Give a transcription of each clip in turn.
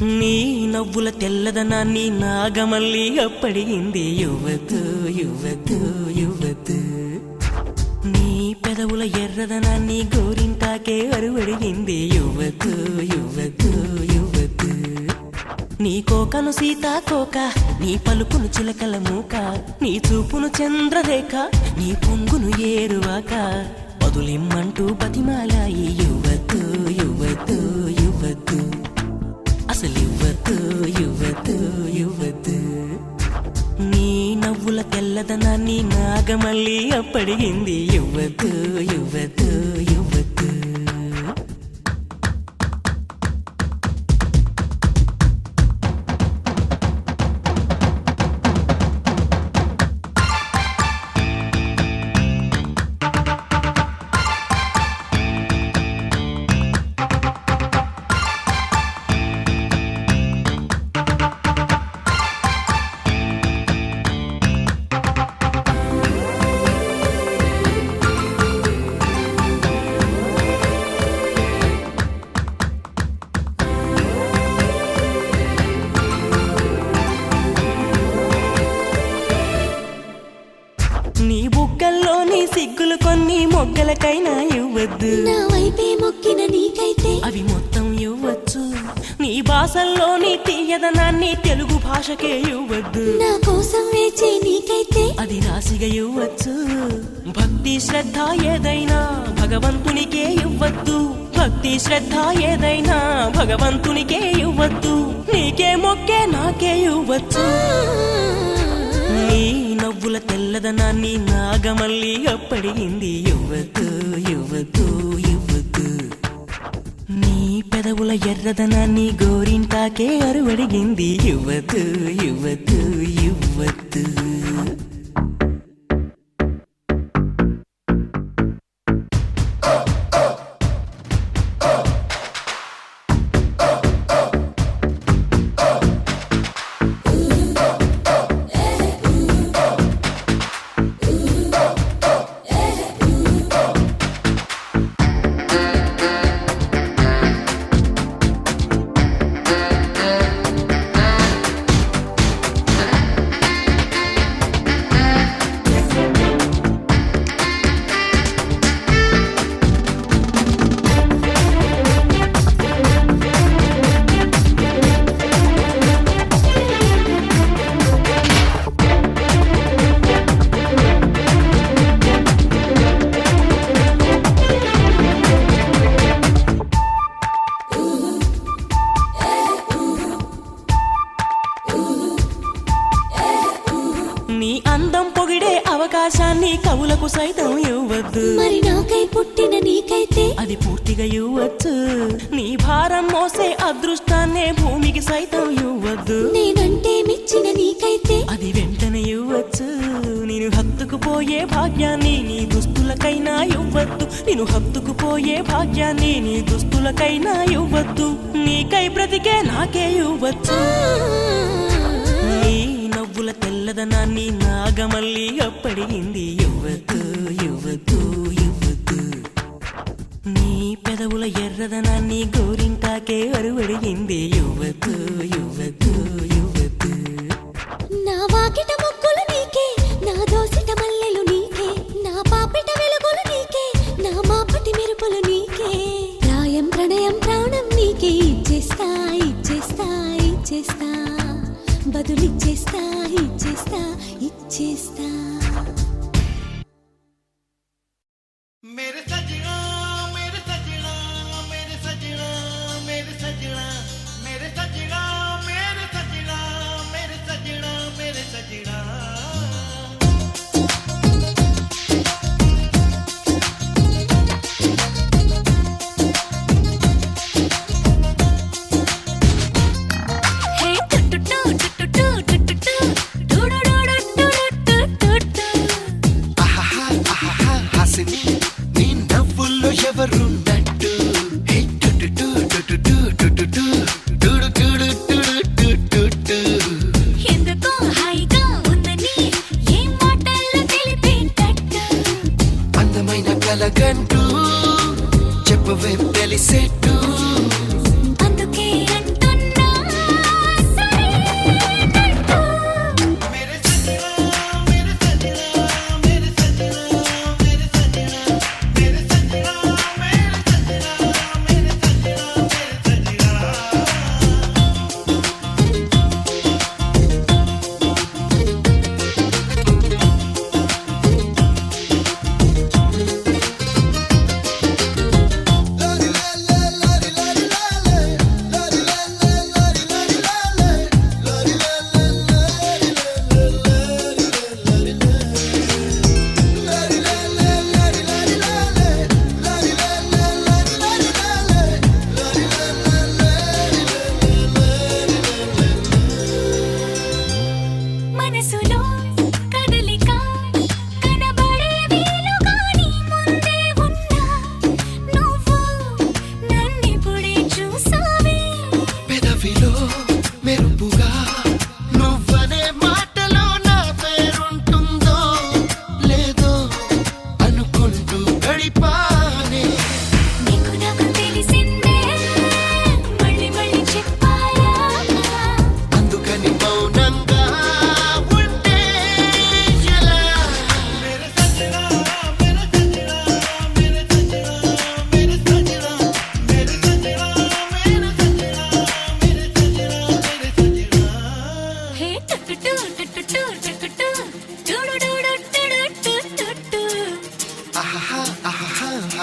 నీ నవ్వుల తెల్లదనాన్ని నాగమల్లి అప్పడిగింది యువతు యువతు యువతు. నీ పెదవుల ఎర్రదనాన్ని గోరింటాకే అరువడిగింది యువతు యువతు యువతు. నీ కోకను సీతాకోక, నీ పలుకును చిలకల మూక, నీ చూపును చంద్రరేఖ, నీ పొంగును ఏరువాక, వదులిమ్మంటూ బతిమాలాయి యువతు యువతు యువతు. అసలు యువతు యువతు యువతు. నీ నవ్వుల తెల్లదనాన్ని నాగమల్లి అప్పడిగింది యువతు యువతు యువతు. నీ బుగ్గల్లోని సిగ్గులు కొన్ని మొగ్గలకైనా ఇవ్వద్దు. నా వైపే మొక్కిన నీకైతే అవి మొత్తం ఇవ్వచ్చు. నీ భాషల్లోని తీయదనాన్ని తెలుగు భాషకే ఇవ్వద్దు. నా కోసం వేచే నీకైతే అది రాశిగా ఇవ్వచ్చు. భక్తి శ్రద్ధ ఏదైనా భగవంతునికే ఇవ్వద్దు. భక్తి శ్రద్ధ ఏదైనా భగవంతునికే ఇవ్వద్దు. నీకే మొక్కే నాకే ఇవ్వచ్చు. నీ నవ్వుల తెల్లదనాన్ని నాగమల్లి అప్పడిగింది యువతు యువతు యువతు. నీ పెదవుల ఎర్రదనాన్ని గోరింటాకే అరువడిగింది యువతు యువతు యువతు. నీ అందం పొగిడే అవకాశాన్ని కవులకు సైతం ఇవ్వద్దు. మరి నాకై పుట్టిన నీకైతే అది పూర్తిగా ఇవ్వచ్చు. నీ భారం మోసే అదృష్టాన్నే భూమికి సైతం ఇవ్వద్దు. నేనంటే మెచ్చిన నీకైతే అది వెంటనే ఇవ్వచ్చు. నేను హత్తుకుపోయే భాగ్యాన్ని నీ దుస్తులకైనా ఇవ్వద్దు. నేను హత్తుకుపోయే భాగ్యాన్ని నీ దుస్తులకైనా ఇవ్వద్దు. నీకై బ్రతికే నాకే ఇవ్వచ్చు. నీ నవ్వుల తెల్లదనాన్ని నాగమల్లి అప్పడిగింది యువతు యువతు యువతు. నీ పెదవుల ఎర్రదనాన్ని గోరింటాకే అరువడిగింది యువతు యువతు యువతు. నా వాకిట మొక్కులు నీకే, నా దోసిట మల్లెలు నీకే, నా పాపిట వెలుగులు నీకే, నా మాపటి మెరుపులు నీకే. ప్రాయం ప్రణయం ప్రాణం నీకే ఇచ్చేస్తా ఇచ్చేస్తా ఇచ్చేస్తా, బదులిచ్చేస్తా ఇచ్చేస్తా ఇచ్చేస్తా. मेरे सजना मेरे सजना मेरे सजना मेरे सजना मेरे सजना मेरे सजना मेरे सजना मेरे सजना. ఎవరున్నట్టు ఎందుకో హాయిగా ఉందని ఏ మాటల్లో తెలిపేటట్టు అందమైన కలగంటూ చెప్పవేం తెలిసేట్టు అందుకే అంటున్నా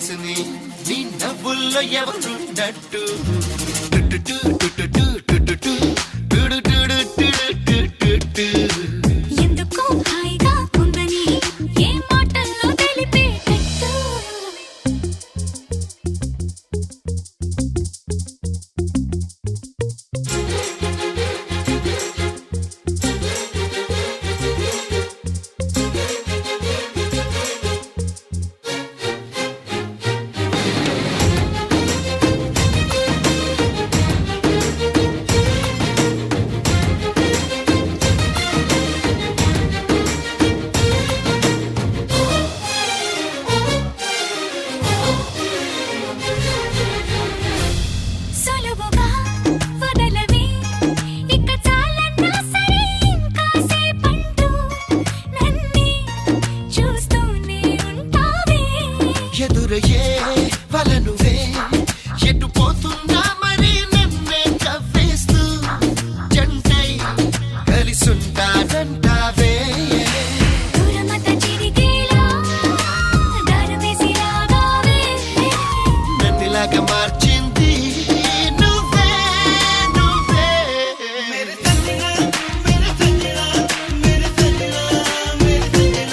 హాసిని నీ నవ్వుల్లో ఎవరున్నట్టు టుటుటు టుటుటు టుటుటు టుడుటుడు టుడుటుడు ఎందుకో హాయిగా ఉందని ఏ మాటల్లో తెలిపేటట్టు సులువుగా వదలవే ఇక చాలన్నా సరే ఇంకాసేపంటూ నన్నే చూస్తూనే ఉంటావే ఎదురయ్యే వలనువే ఎటు పోతున్నా మరి నన్నే కవ్వేస్తూ జంటై కలిసుంటానంటావే దూరమత చిరిగేలా దారమేసి రాగావే నన్నిలాగా మార్చింది నువ్వే నువ్వే మేరే సజనా మేరే సజనా మేరే సజనా మేరే సజనా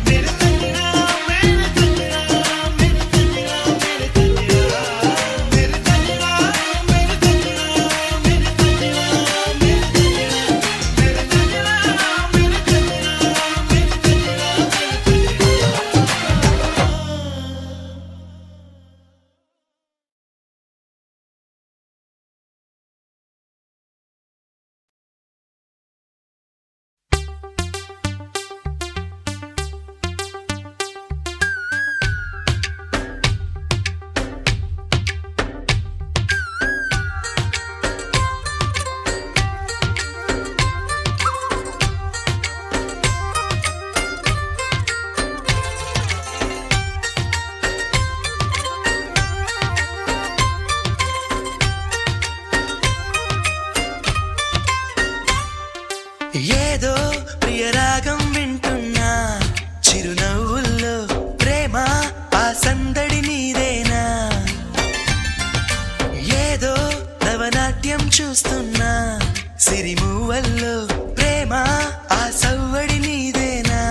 మేరే సజనా మేరే సజనా మేరే సజనా మేరే సజనా మేరే సజనా మేరే సజనా మేరే సజనా మేరే సజనా మేరే ఏదో ప్రియరాగం వింటున్నా చిరునవ్వుల్లో ప్రేమ ఆ సందడి నీదేనా ఏదో నవనాట్యం చూస్తున్నా సిరిమూవల్లో ప్రేమ ఆ సవ్వడి నీదేనా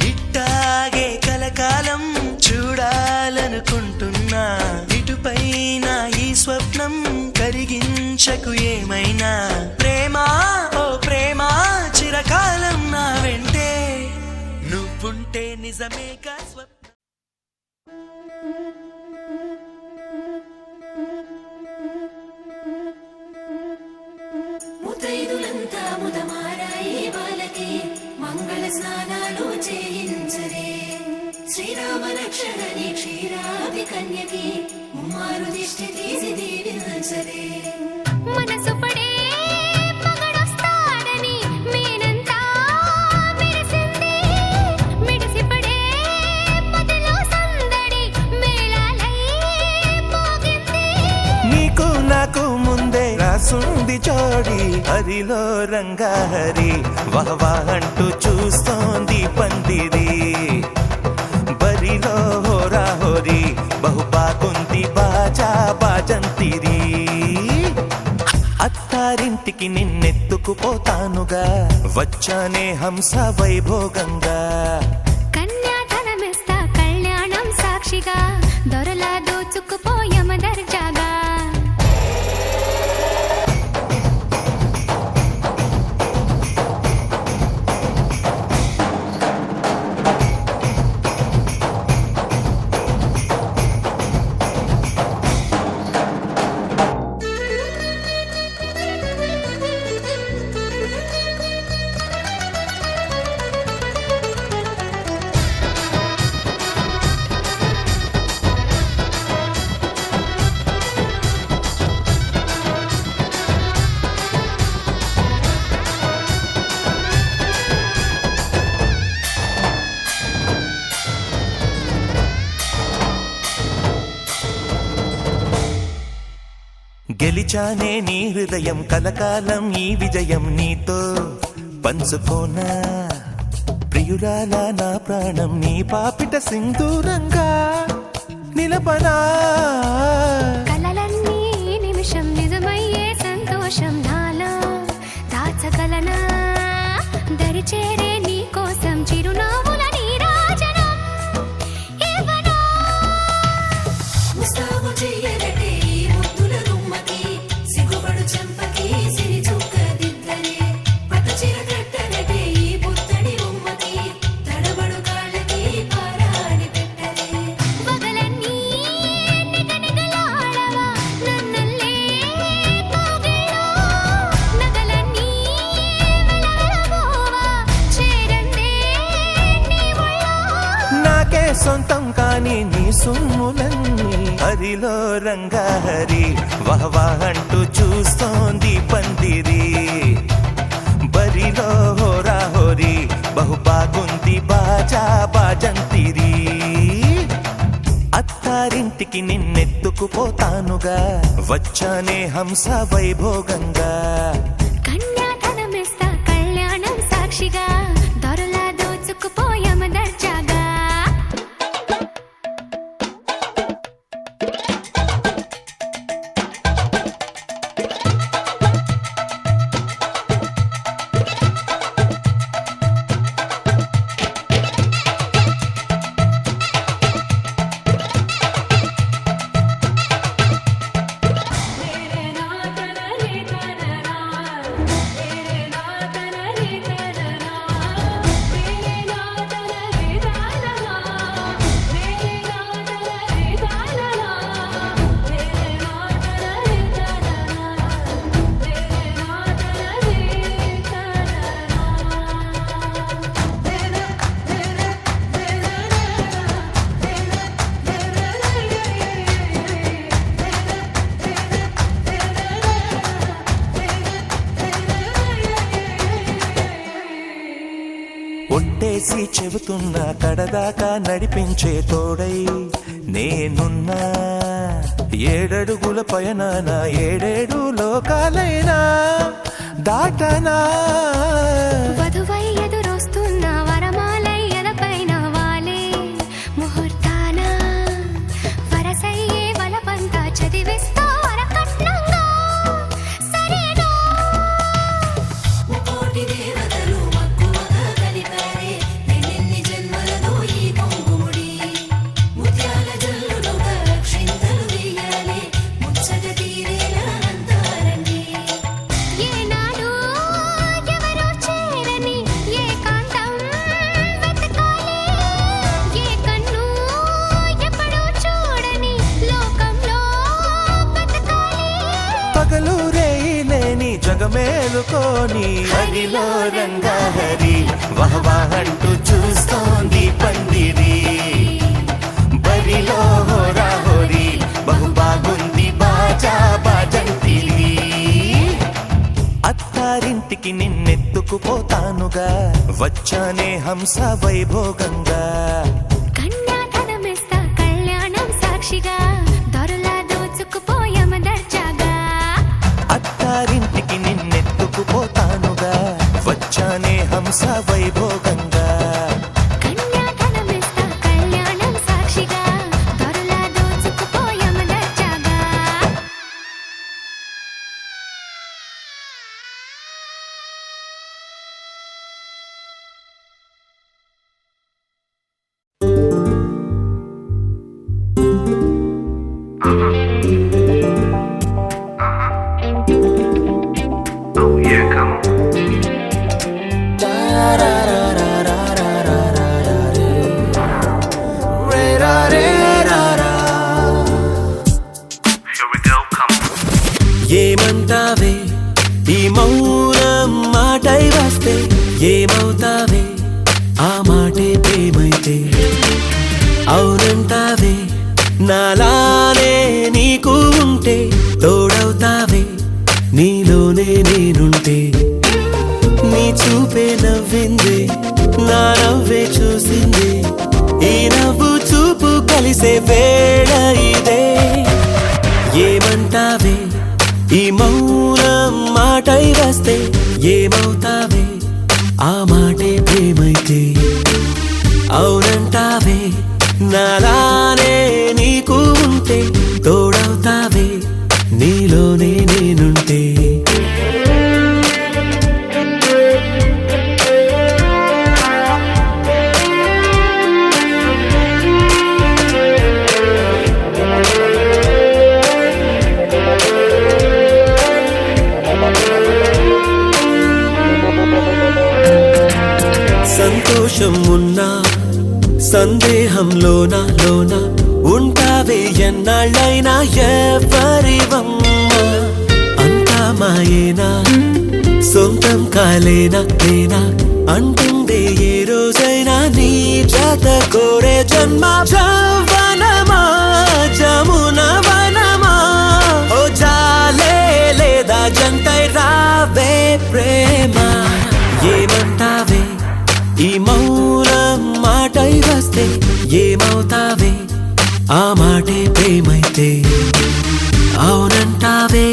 ఇట్టాగే కలకాలం చూడాలనుకుంటున్నా ఇటుపైన ఈ స్వప్నం కరిగించకు ఏమైనా ప్రేమ ఓ ప్రేమ చిరకాలం నా వెంటే నువ్వుంటే నిజమేగా స్వప్నం ముత్తైదులంతా ముదమారాయి బాలకి మంగళ స్నానాలు చేయించరే శ్రీరామ రక్షణని క్షీరాది కన్యకి ముమ్మారు దిష్టి తీసి దీవించరే మనసు పడే మగడొస్తాడని మేనంతా మెరిసింది మిడిసిపడే పదిలో సందడి మేళాలై మోగింది నీకు నాకు ముందే రాసుంది జోడి హరిలో రంగాహరి వహవా అంటూ చూస్తోంది పందిరి బరిలో హోరా హోరి బహు బాగుంది బాజా బాజంతిరి అత్తారింటికి నిన్నెత్తుకుపోతానుగా వచ్చానే హంస వైభోగంగా కన్యాధనమిస్తా కళ్యాణం సాక్షిగా దొరలా దోచుకుపోయమ దర్జాగా గెలిచానే నీ హృదయం కలకాలం ఈ విజయం నీతో పంచుకోనా ప్రియ ప్రియురాల నా ప్రాణం నీ పాపిట సింధూరంగా నిలపనా కలలన్నీ నిమిషం నిజమయ్యే సంతోషం నాలో దాచగలనా దరిచేరే నీ కోసం చిరునవ్వుల నీరాజనం ఇవ్వనా ముస్తాబు చెయ్యరటే ఈ ముద్దుల గుమ్మకి సిగ్గుపడు చెంపకి సిరి చుక్క దిద్దరే పట్టు చీర కట్టరటే ఈ పుత్తడి బొమ్మకి తడబడు కాళ్ళకి పారాడి పెట్టరే పగలన్నీ నిగనిగలాడవా నన్నల్లే కోగిలో నగలన్నీ వెలవెలబోవా చేరందే నీ ఒళ్ళో నాకే సొంతం కాని నీ సొమ్ములన్నీ హరిలో రంగాహరి వహవా అంటూ చూస్తోంది పందిరి బరిలో హోరా హోరి బహు బాగుంది బాజా బాజంతిరి అత్తారింటికి నిన్నెత్తుకుపోతానుగా వచ్చానే హంస వైభోగంగా కన్యాధనమిస్తా కళ్యాణం సాక్షిగా దొరలా దోచుకుపోయామ దర్జాగా ఒట్టేసి చెబుతున్నా కడదాకా నడిపించే తోడై నేనున్నా ఏడడుగుల పయనాన ఏడేడు లోకాలైనా దాటనా వధువై ఎదురొస్తున్న వరమాలై ఎలపైన వాలే ముహూర్తాన వరసయ్యే వలపంతా చదివిస్తా వరకట్నంగా సరేనా ముకోటి దేవతలు మక్కువగా కలిపారే ఎన్నెన్ని జన్మలలో ఈ పొంగుముడి ముత్యాల జల్లులుగా క్షింతలు వేయాలి ముచ్చట తీరేలా అంతారండి ఏనాడు ఎవరో చేరని ఏకాంతం వెతకాలి ఏ కన్ను ఎప్పుడూ చూడని లోకంలో బతకాలి పగలు రేయి లేని జగమేలుకోని హరిలో రంగాహరి వహవా అంటూ చూస్తోంది పందిరి బరిలో హోరా హోరి బహు బాగుంది బాజా బాజంతిరి అత్తారింటికి నిన్నెత్తుకుపోతానుగా వచ్చానే హంస వైభోగంగా కన్యాధనమిస్తా కళ్యాణం సాక్షిగా దొరలా దోచుకుపోయామ దర్జాగా అత్తారింటికి నిన్నెత్తుకుపోతానుగా వచ్చానే హంస వైభోగంగా కన్యాధనమిస్తా కళ్యాణం సాక్షిగా దొరలా దోచుకుపోయామ దర్జాగా ఏమంటావే ఈ మౌనం మాటై వస్తే ఏమవుతావే ఆ మాటే ప్రేమైతే అవునంటావే నాలానే నీకు ఉంటే తోడవుతావే నీలోనే నేనుంటే నీ చూపే నవ్విందే నా నవ్వే చూసిందే ఈ నవ్వు చూపు కలిసే వేళ ఇదే ఏమంటావే ఈ మౌనం మాటై వస్తే ఏమవుతావే ఆ మాటే ప్రేమైతే అవునంటావే నాలానే నీకు ఉంటే తోడవుతావే నీలోనే నేనుంటే సంతోషం ఉన్నా సందేహంలోన లోన ఉంటావే ఎన్నాళ్ళైనా ఎవరివమ్మ అంతా మాయేనా సొంతం కాలేనా నేనా అంటుందే ఏ రోజైనా నీ జత కోరే జన్మ జవనమా జమున వనమా ఓ జాలే లేదా జంటై రావే ప్రేమ ఏమంటావే ఈ మౌనం మాటై వస్తే ఏమవుతావే ఆ మాటే ప్రేమైతే అవునంటావే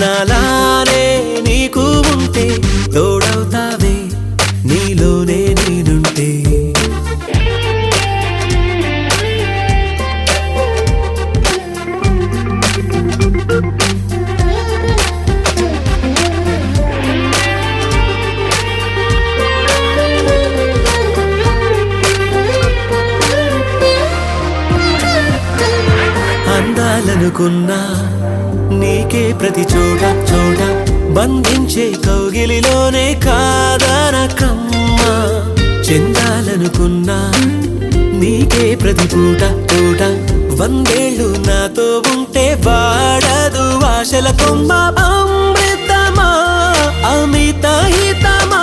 నాలానే నీకు ఉంటే తోడవుతావే నీలోనే నేనుంటే అందాలనుకున్నా నీకే ప్రతి చోట చోట బంధించే కౌగిలిలోనే కాదనకమ్మా చెందాలనుకున్నా నీకే ప్రతి పూట పూట వందేళ్ళు నాతో ఉంటే వాడదు ఆశల కొమ్మ అమృతమా అమిత హితమా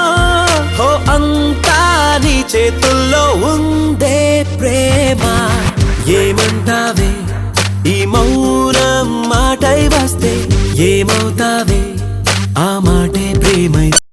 హో అంతా నీ చేతుల్లో ఉందే ప్రేమ ఏమంటావే ఈ మౌనం మాటై వస్తే ఏమవుతావే ఆ మాటే ప్రేమై